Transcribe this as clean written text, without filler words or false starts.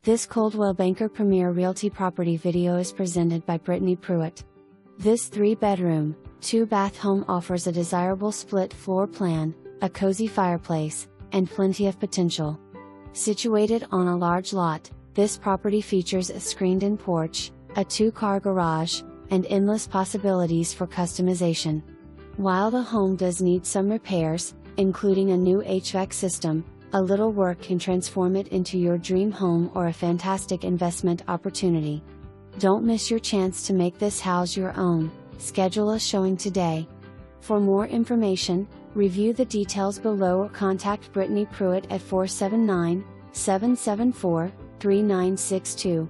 This Coldwell Banker Premier Realty property video is presented by Brittany Pruett. This 3-bedroom, 2-bath home offers a desirable split floor plan, a cozy fireplace, and plenty of potential. Situated on a large lot, this property features a screened-in porch, a 2-car garage, and endless possibilities for customization. While the home does need some repairs, including a new HVAC system, a little work can transform it into your dream home or a fantastic investment opportunity. Don't miss your chance to make this house your own. Schedule a showing today. For more information, review the details below or contact Brittany Pruett at 479-774-3962.